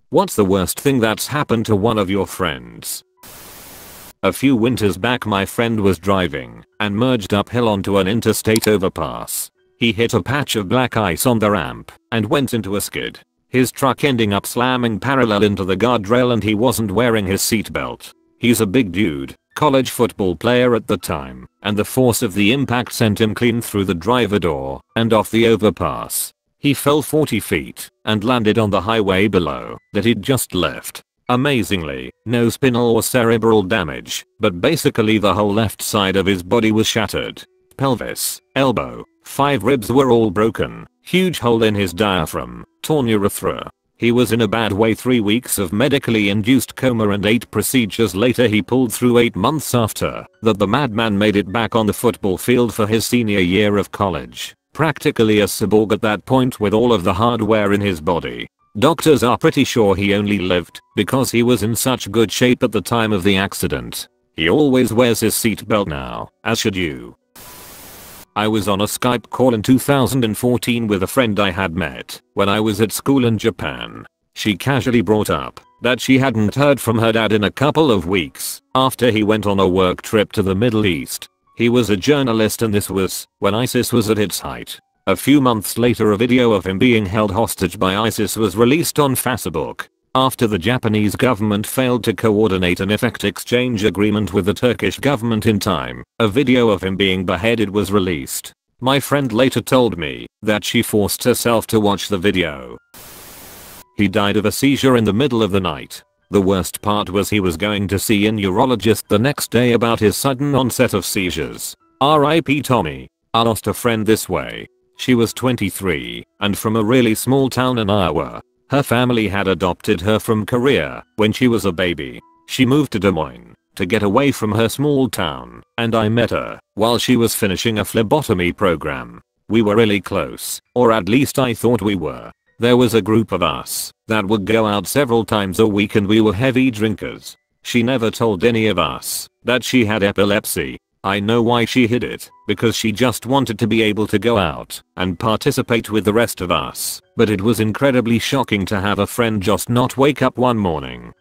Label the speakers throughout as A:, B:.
A: What's the worst thing that's happened to one of your friends? A few winters back my friend was driving and merged uphill onto an interstate overpass. He hit a patch of black ice on the ramp and went into a skid. His truck ending up slamming parallel into the guardrail and he wasn't wearing his seatbelt. He's a big dude, college football player at the time, and the force of the impact sent him clean through the driver door and off the overpass. He fell 40 feet and landed on the highway below that he'd just left. Amazingly, no spinal or cerebral damage, but basically the whole left side of his body was shattered. Pelvis, elbow, 5 ribs were all broken, huge hole in his diaphragm, torn urethra. He was in a bad way. 3 weeks of medically induced coma and 8 procedures later he pulled through. 8 months after that the madman made it back on the football field for his senior year of college. Practically a cyborg at that point with all of the hardware in his body. Doctors are pretty sure he only lived because he was in such good shape at the time of the accident. He always wears his seatbelt now, as should you. I was on a Skype call in 2014 with a friend I had met when I was at school in Japan. She casually brought up that she hadn't heard from her dad in a couple of weeks after he went on a work trip to the Middle East. He was a journalist and this was when ISIS was at its height. A few months later a video of him being held hostage by ISIS was released on Facebook. After the Japanese government failed to coordinate an effect exchange agreement with the Turkish government in time, a video of him being beheaded was released. My friend later told me that she forced herself to watch the video. He died of a seizure in the middle of the night. The worst part was he was going to see a neurologist the next day about his sudden onset of seizures. R.I.P. Tommy. I lost a friend this way. She was 23 and from a really small town in Iowa. Her family had adopted her from Korea when she was a baby. She moved to Des Moines to get away from her small town, and I met her while she was finishing a phlebotomy program. We were really close, or at least I thought we were. There was a group of us that would go out several times a week and we were heavy drinkers. She never told any of us that she had epilepsy. I know why she hid it, because she just wanted to be able to go out and participate with the rest of us, but it was incredibly shocking to have a friend just not wake up one morning.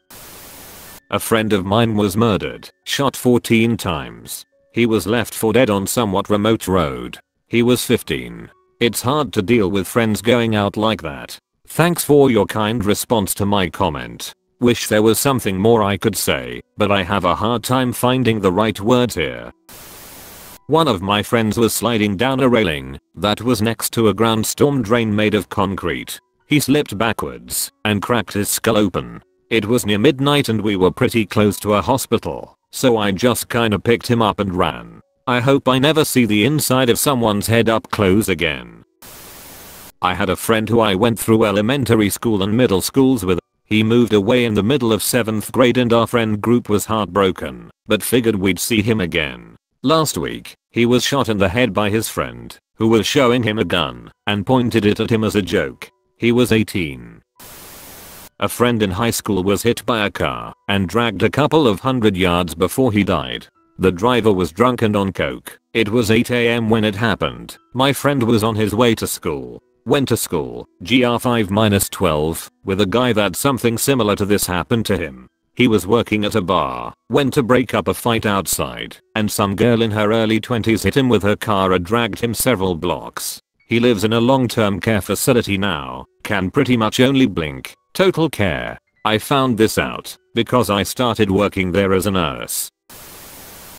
A: A friend of mine was murdered, shot 14 times. He was left for dead on somewhat remote road. He was 15. It's hard to deal with friends going out like that. Thanks for your kind response to my comment. Wish there was something more I could say, but I have a hard time finding the right words here. One of my friends was sliding down a railing that was next to a ground storm drain made of concrete. He slipped backwards and cracked his skull open. It was near midnight and we were pretty close to a hospital, so I just kinda picked him up and ran. I hope I never see the inside of someone's head up close again. I had a friend who I went through elementary school and middle schools with. He moved away in the middle of 7th grade and our friend group was heartbroken, but figured we'd see him again. Last week, he was shot in the head by his friend, who was showing him a gun and pointed it at him as a joke. He was 18. A friend in high school was hit by a car and dragged a couple of 100 yards before he died. The driver was drunk and on coke. It was 8 AM when it happened. My friend was on his way to school. Went to school, GR 5-12, with a guy that something similar to this happened to him. He was working at a bar, went to break up a fight outside, and some girl in her early 20s hit him with her car and dragged him several blocks. He lives in a long-term care facility now, can pretty much only blink. Total care. I found this out because I started working there as a nurse.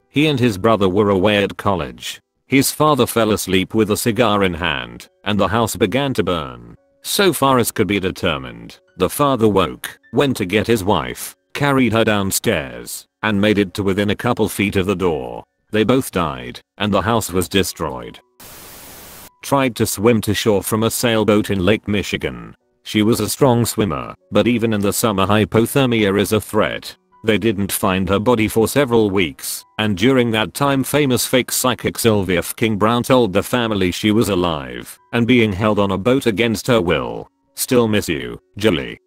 A: He and his brother were away at college. His father fell asleep with a cigar in hand, and the house began to burn. So far as could be determined, the father woke, went to get his wife, carried her downstairs, and made it to within a couple feet of the door. They both died, and the house was destroyed. Tried to swim to shore from a sailboat in Lake Michigan. She was a strong swimmer, but even in the summer hypothermia is a threat. They didn't find her body for several weeks, and during that time famous fake psychic Sylvia King Brown told the family she was alive and being held on a boat against her will. Still miss you, Julie.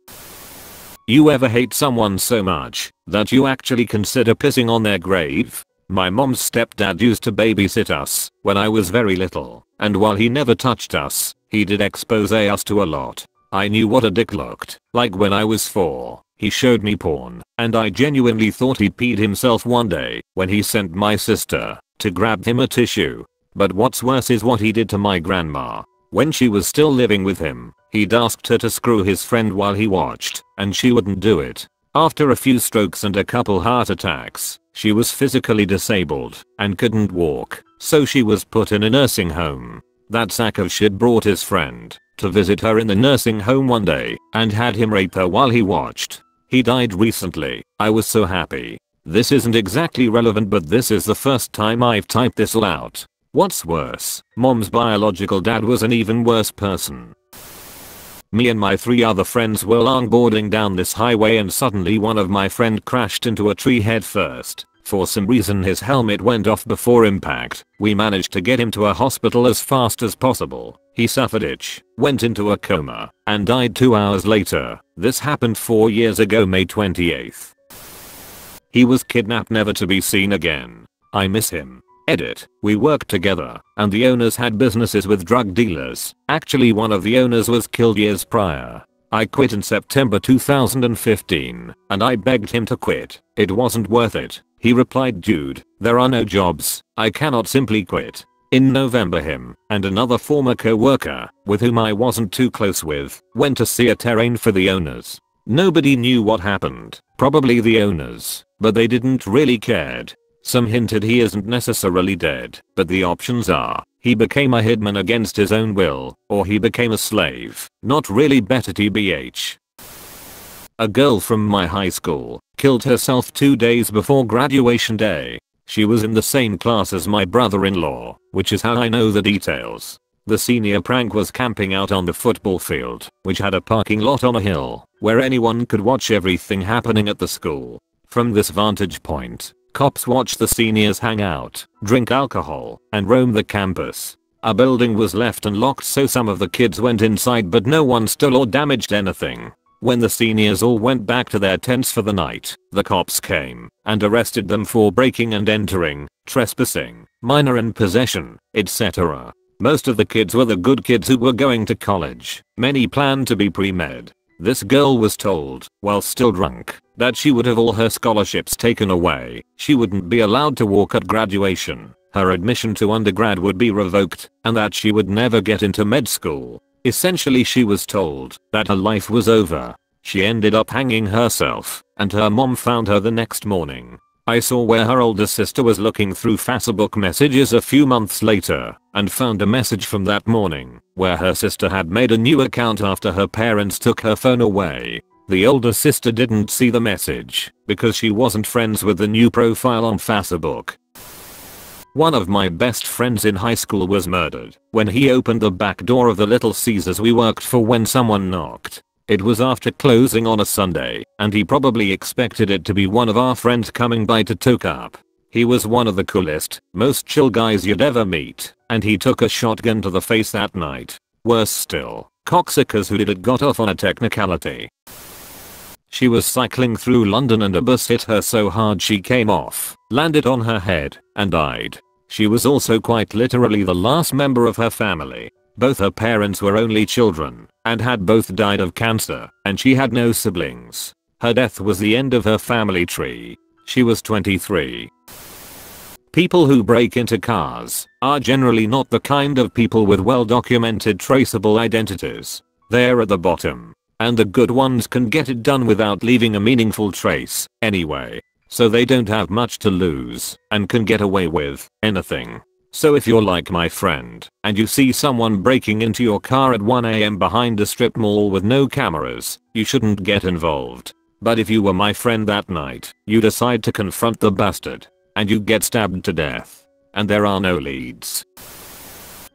A: You ever hate someone so much that you actually consider pissing on their grave? My mom's stepdad used to babysit us when I was very little, and while he never touched us, he did expose us to a lot. I knew what a dick looked like when I was 4. He showed me porn, and I genuinely thought he peed himself one day when he sent my sister to grab him a tissue. But what's worse is what he did to my grandma. When she was still living with him, he'd asked her to screw his friend while he watched, and she wouldn't do it. After a few strokes and a couple heart attacks, she was physically disabled and couldn't walk, so she was put in a nursing home. That sack of shit brought his friend to visit her in the nursing home one day and had him rape her while he watched. He died recently. I was so happy. This isn't exactly relevant, but this is the first time I've typed this all out. What's worse, mom's biological dad was an even worse person. Me and my 3 other friends were longboarding down this highway and suddenly one of my friend crashed into a tree head first. For some reason his helmet went off before impact. We managed to get him to a hospital as fast as possible. He suffered itch, went into a coma, and died 2 hours later. This happened 4 years ago, May 28th. He was kidnapped, never to be seen again. I miss him. Edit. We worked together, and the owners had businesses with drug dealers. Actually, one of the owners was killed years prior. I quit in September 2015, and I begged him to quit. It wasn't worth it. He replied, "Dude, there are no jobs. I cannot simply quit." In November, him and another former co-worker, with whom I wasn't too close with, went to see a terrain for the owners. Nobody knew what happened, probably the owners, but they didn't really cared. Some hinted he isn't necessarily dead, but the options are he became a hitman against his own will, or he became a slave. Not really better tbh. A girl from my high school killed herself 2 days before graduation day. She was in the same class as my brother-in-law, which is how I know the details. The senior prank was camping out on the football field, which had a parking lot on a hill, where anyone could watch everything happening at the school. From this vantage point, cops watched the seniors hang out, drink alcohol, and roam the campus. A building was left unlocked, so some of the kids went inside, but no one stole or damaged anything. When the seniors all went back to their tents for the night, the cops came and arrested them for breaking and entering, trespassing, minor in possession, etc. Most of the kids were the good kids who were going to college. Many planned to be pre-med. This girl was told, while still drunk, that she would have all her scholarships taken away. She wouldn't be allowed to walk at graduation. Her admission to undergrad would be revoked, and that she would never get into med school. Essentially, she was told that her life was over. She ended up hanging herself, and her mom found her the next morning. I saw where her older sister was looking through Facebook messages a few months later and found a message from that morning where her sister had made a new account after her parents took her phone away. The older sister didn't see the message because she wasn't friends with the new profile on Facebook. One of my best friends in high school was murdered when he opened the back door of the Little Caesars we worked for when someone knocked. It was after closing on a Sunday, and he probably expected it to be one of our friends coming by to toke up. He was one of the coolest, most chill guys you'd ever meet, and he took a shotgun to the face that night. Worse still, cocksuckers who did it got off on a technicality. She was cycling through London and a bus hit her so hard she came off, landed on her head, and died. She was also quite literally the last member of her family. Both her parents were only children and had both died of cancer, and she had no siblings. Her death was the end of her family tree. She was 23. People who break into cars are generally not the kind of people with well-documented traceable identities. They're at the bottom, and the good ones can get it done without leaving a meaningful trace anyway. So they don't have much to lose and can get away with anything. So if you're like my friend and you see someone breaking into your car at 1 AM behind a strip mall with no cameras, you shouldn't get involved. But if you were my friend that night, you decide to confront the bastard, and you get stabbed to death, and there are no leads.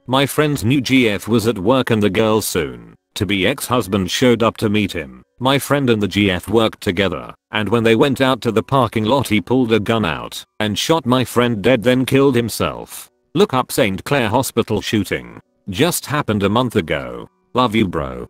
A: My friend's new GF was at work and the girl's soon-to-be ex-husband showed up to meet him. My friend and the GF worked together, and when they went out to the parking lot he pulled a gun out and shot my friend dead, then killed himself. Look up St. Clair Hospital shooting. Just happened a month ago. Love you, bro.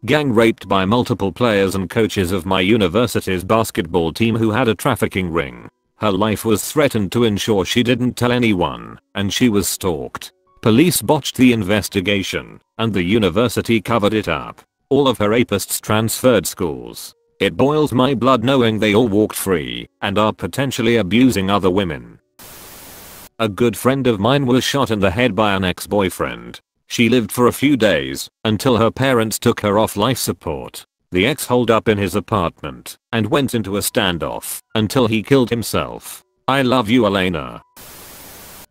A: Gang raped by multiple players and coaches of my university's basketball team who had a trafficking ring. Her life was threatened to ensure she didn't tell anyone, and she was stalked. Police botched the investigation, and the university covered it up. All of her rapists transferred schools. It boils my blood knowing they all walked free and are potentially abusing other women. A good friend of mine was shot in the head by an ex-boyfriend. She lived for a few days until her parents took her off life support. The ex holed up in his apartment and went into a standoff until he killed himself. I love you, Elena.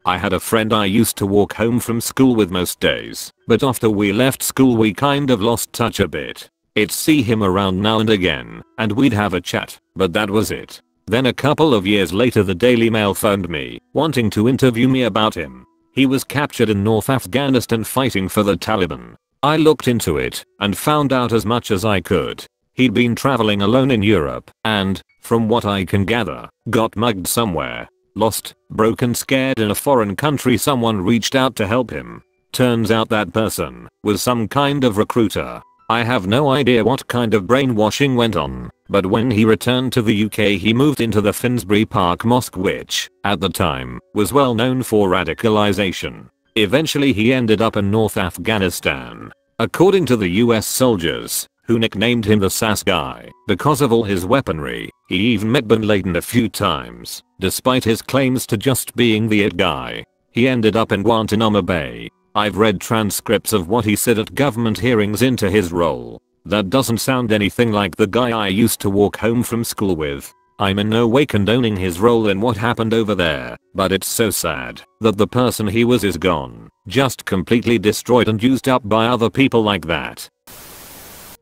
A: I had a friend I used to walk home from school with most days, but after we left school we kind of lost touch a bit. I'd see him around now and again, and we'd have a chat, but that was it. Then a couple of years later the Daily Mail phoned me, wanting to interview me about him. He was captured in North Afghanistan fighting for the Taliban. I looked into it and found out as much as I could. He'd been traveling alone in Europe and, from what I can gather, got mugged somewhere. Lost, broken, scared in a foreign country. Someone reached out to help him. Turns out that person was some kind of recruiter. I have no idea what kind of brainwashing went on, but when he returned to the UK he moved into the Finsbury Park Mosque, which, at the time, was well known for radicalization. Eventually he ended up in North Afghanistan. According to the US soldiers, who nicknamed him the SAS guy because of all his weaponry, he even met Bin Laden a few times, despite his claims to just being the it guy. He ended up in Guantanamo Bay. I've read transcripts of what he said at government hearings into his role. That doesn't sound anything like the guy I used to walk home from school with. I'm in no way condoning his role in what happened over there, but it's so sad that the person he was is gone, just completely destroyed and used up by other people like that.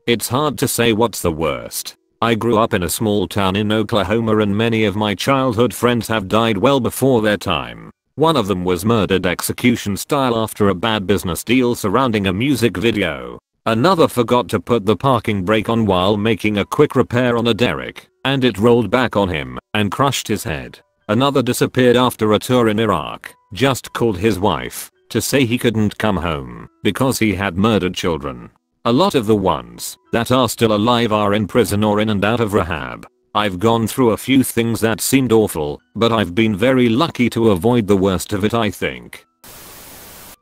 A: It's hard to say what's the worst. I grew up in a small town in Oklahoma and many of my childhood friends have died well before their time. One of them was murdered execution style after a bad business deal surrounding a music video. Another forgot to put the parking brake on while making a quick repair on a derrick, and it rolled back on him and crushed his head. Another disappeared after a tour in Iraq, just called his wife to say he couldn't come home because he had murdered children. A lot of the ones that are still alive are in prison or in and out of rehab. I've gone through a few things that seemed awful, but I've been very lucky to avoid the worst of it, I think.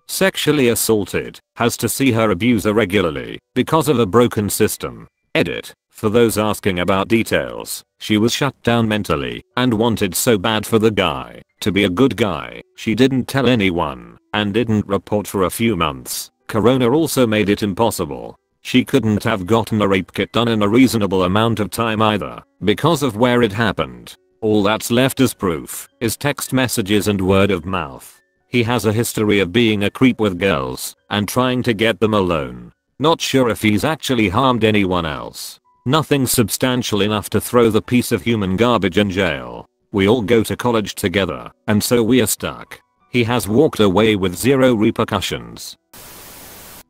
A: Sexually assaulted, has to see her abuser regularly because of a broken system. Edit. For those asking about details, she was shut down mentally and wanted so bad for the guy to be a good guy. She didn't tell anyone and didn't report for a few months. Corona also made it impossible. She couldn't have gotten a rape kit done in a reasonable amount of time either because of where it happened. All that's left as proof is text messages and word of mouth. He has a history of being a creep with girls and trying to get them alone. Not sure if he's actually harmed anyone else. Nothing substantial enough to throw the piece of human garbage in jail. We all go to college together, and so we're stuck. He has walked away with zero repercussions.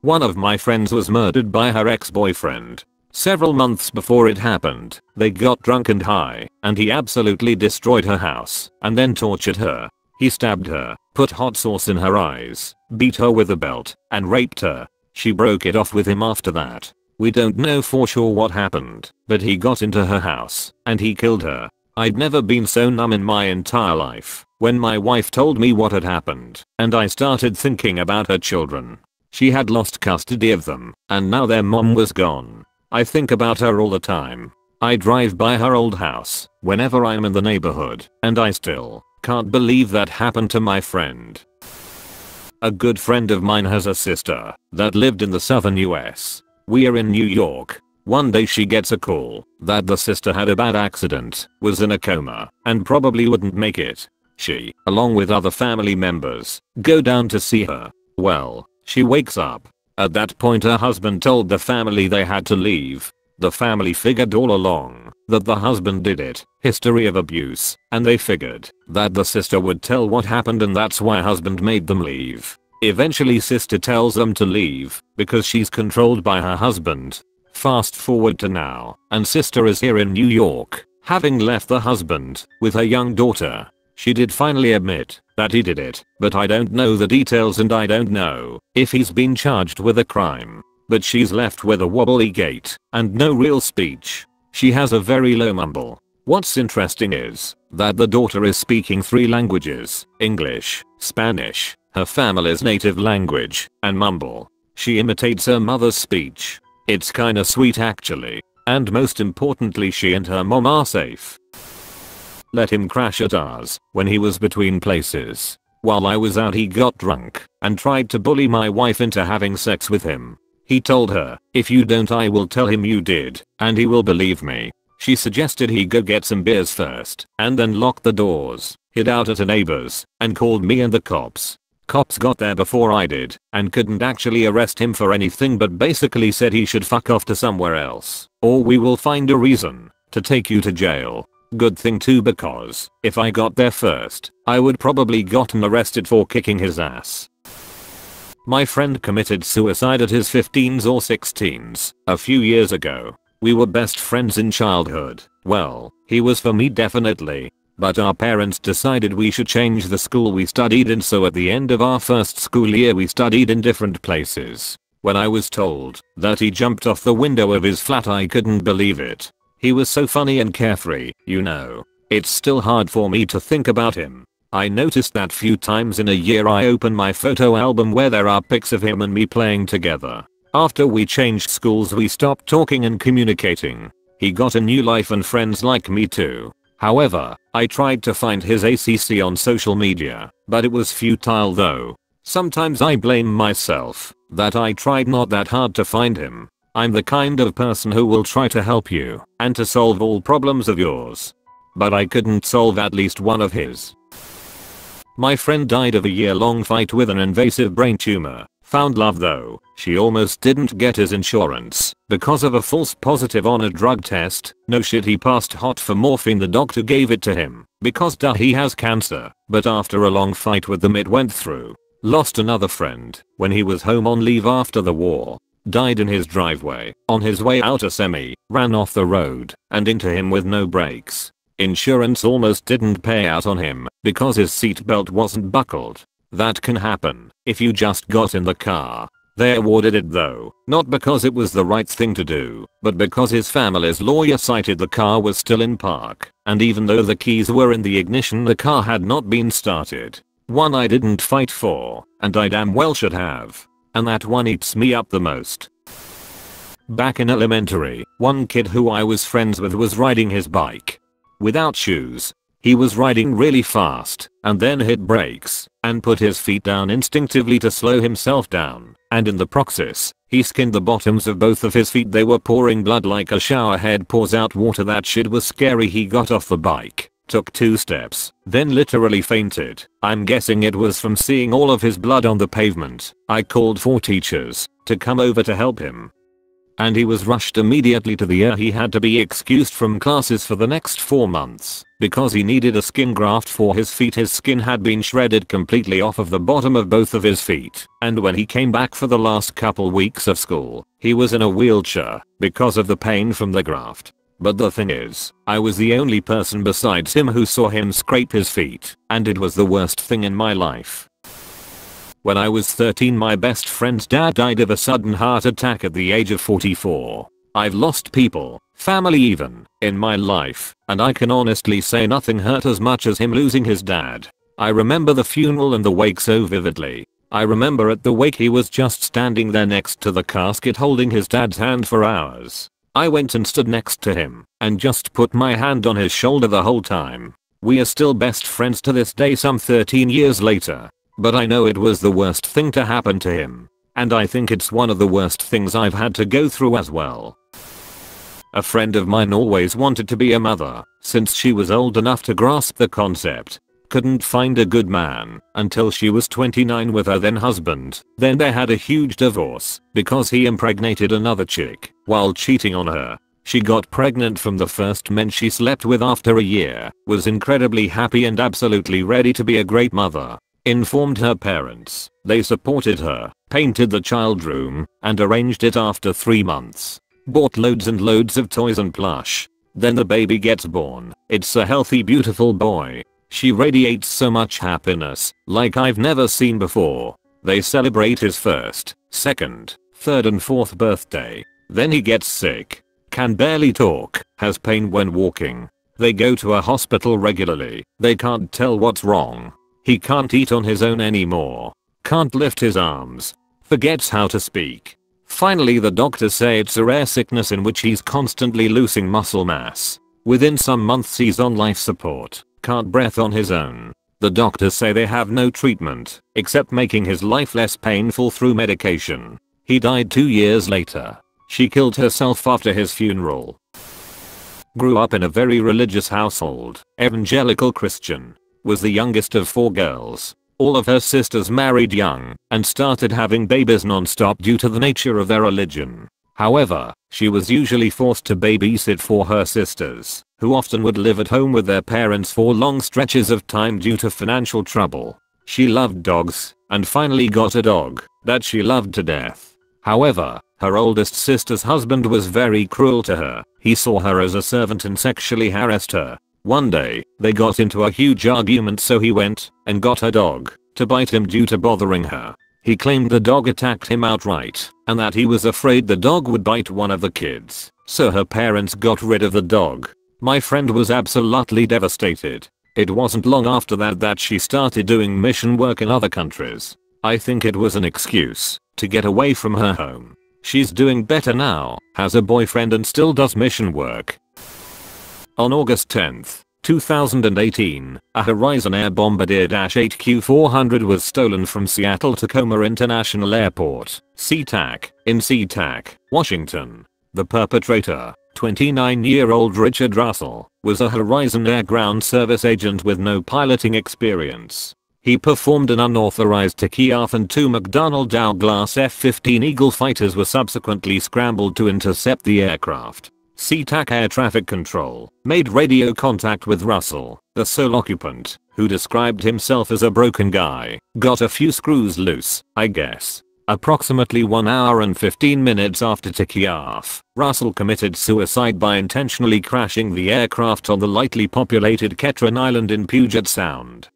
A: One of my friends was murdered by her ex-boyfriend. Several months before it happened, they got drunk and high, and he absolutely destroyed her house, and then tortured her. He stabbed her, put hot sauce in her eyes, beat her with a belt, and raped her. She broke it off with him after that. We don't know for sure what happened, but he got into her house, and he killed her. I'd never been so numb in my entire life when my wife told me what had happened, and I started thinking about her children. She had lost custody of them, and now their mom was gone. I think about her all the time. I drive by her old house whenever I'm in the neighborhood, and I still can't believe that happened to my friend. A good friend of mine has a sister that lived in the southern US. We're in New York. One day she gets a call that the sister had a bad accident, was in a coma, and probably wouldn't make it. She, along with other family members, go down to see her. Well, she wakes up. At that point her husband told the family they had to leave. The family figured all along that the husband did it, history of abuse, and they figured that the sister would tell what happened and that's why husband made them leave. Eventually sister tells them to leave because she's controlled by her husband. Fast forward to now, and sister is here in New York, having left the husband with her young daughter. She did finally admit that he did it, but I don't know the details and I don't know if he's been charged with a crime. But she's left with a wobbly gait and no real speech. She has a very low mumble. What's interesting is that the daughter is speaking 3 languages, English, Spanish, her family's native language, and mumble. She imitates her mother's speech. It's kinda sweet actually. And most importantly, she and her mom are safe. Let him crash at ours when he was between places. While I was out, he got drunk and tried to bully my wife into having sex with him. He told her, "If you don't, I will tell him you did, and he will believe me." She suggested he go get some beers first and then lock the doors, hid out at a neighbor's, and called me and the cops. Cops got there before I did and couldn't actually arrest him for anything, but basically said he should fuck off to somewhere else or we will find a reason to take you to jail. Good thing too, because if I got there first, I would probably gotten arrested for kicking his ass. My friend committed suicide at his 15s or 16s a few years ago. We were best friends in childhood. Well, he was for me definitely. But our parents decided we should change the school we studied in, so at the end of our first school year we studied in different places. When I was told that he jumped off the window of his flat, I couldn't believe it. He was so funny and carefree, you know. It's still hard for me to think about him. I noticed that few times in a year I open my photo album where there are pics of him and me playing together. After we changed schools, we stopped talking and communicating. He got a new life and friends like me too. However, I tried to find his ACC on social media, but it was futile though. Sometimes I blame myself that I tried not that hard to find him. I'm the kind of person who will try to help you and to solve all problems of yours. But I couldn't solve at least one of his. My friend died of a year-long fight with an invasive brain tumor. Found love though. She almost didn't get his insurance because of a false positive on a drug test. No shit, he passed hot for morphine. The doctor gave it to him because he has cancer. But after a long fight with them, it went through. Lost another friend when he was home on leave after the war. Died in his driveway. On his way out, a semi ran off the road and into him with no brakes. Insurance almost didn't pay out on him because his seatbelt wasn't buckled. That can happen if you just got in the car. They awarded it though, not because it was the right thing to do, but because his family's lawyer cited the car was still in park, and even though the keys were in the ignition, the car had not been started. One I didn't fight for, and I damn well should have. And that one eats me up the most. Back in elementary, one kid who I was friends with was riding his bike without shoes. He was riding really fast and then hit brakes and put his feet down instinctively to slow himself down, and in the process, he skinned the bottoms of both of his feet. They were pouring blood like a shower head pours out water. That shit was scary. He got off the bike, took 2 steps, then literally fainted. I'm guessing it was from seeing all of his blood on the pavement. I called 4 teachers to come over to help him, and he was rushed immediately to the ER. He had to be excused from classes for the next 4 months because he needed a skin graft for his feet. His skin had been shredded completely off of the bottom of both of his feet, and when he came back for the last couple weeks of school, he was in a wheelchair because of the pain from the graft. But the thing is, I was the only person besides him who saw him scrape his feet, and it was the worst thing in my life. When I was 13, my best friend's dad died of a sudden heart attack at the age of 44. I've lost people, family even, in my life, and I can honestly say nothing hurt as much as him losing his dad. I remember the funeral and the wake so vividly. I remember at the wake he was just standing there next to the casket holding his dad's hand for hours. I went and stood next to him and just put my hand on his shoulder the whole time. We are still best friends to this day, some 13 years later. But I know it was the worst thing to happen to him. And I think it's one of the worst things I've had to go through as well. A friend of mine always wanted to be a mother since she was old enough to grasp the concept. Couldn't find a good man until she was 29 with her then husband. Then they had a huge divorce because he impregnated another chick while cheating on her. She got pregnant from the first man she slept with after a year, was incredibly happy and absolutely ready to be a great mother. Informed her parents. They supported her, painted the child room, and arranged it after 3 months. Bought loads and loads of toys and plush. Then the baby gets born. It's a healthy, beautiful boy. She radiates so much happiness, like I've never seen before. They celebrate his 1st, 2nd, 3rd and 4th birthday. Then he gets sick. Can barely talk, has pain when walking. They go to a hospital regularly. They can't tell what's wrong. He can't eat on his own anymore. Can't lift his arms. Forgets how to speak. Finally the doctors say it's a rare sickness in which he's constantly losing muscle mass. Within some months he's on life support, can't breathe on his own. The doctors say they have no treatment, except making his life less painful through medication. He died 2 years later. She killed herself after his funeral. Grew up in a very religious household, evangelical Christian. Was the youngest of 4 girls. All of her sisters married young and started having babies non-stop due to the nature of their religion. However, she was usually forced to babysit for her sisters, who often would live at home with their parents for long stretches of time due to financial trouble. She loved dogs and finally got a dog that she loved to death. However, her oldest sister's husband was very cruel to her. He saw her as a servant and sexually harassed her. One day, they got into a huge argument, so he went and got her dog to bite him due to bothering her. He claimed the dog attacked him outright and that he was afraid the dog would bite one of the kids, so her parents got rid of the dog. My friend was absolutely devastated. It wasn't long after that she started doing mission work in other countries. I think it was an excuse to get away from her home. She's doing better now, has a boyfriend and still does mission work. On August 10th, 2018, a Horizon Air Bombardier Dash 8Q400 was stolen from Seattle Tacoma International Airport, SeaTac, in SeaTac, Washington. The perpetrator, 29-year-old Richard Russell, was a Horizon Air ground service agent with no piloting experience. He performed an unauthorized takeoff and 2 McDonnell Douglas F-15 Eagle fighters were subsequently scrambled to intercept the aircraft. SeaTac Air Traffic Control made radio contact with Russell, the sole occupant, who described himself as a broken guy. Got a few screws loose, I guess. Approximately 1 hour and 15 minutes after takeoff, Russell committed suicide by intentionally crashing the aircraft on the lightly populated Ketron Island in Puget Sound.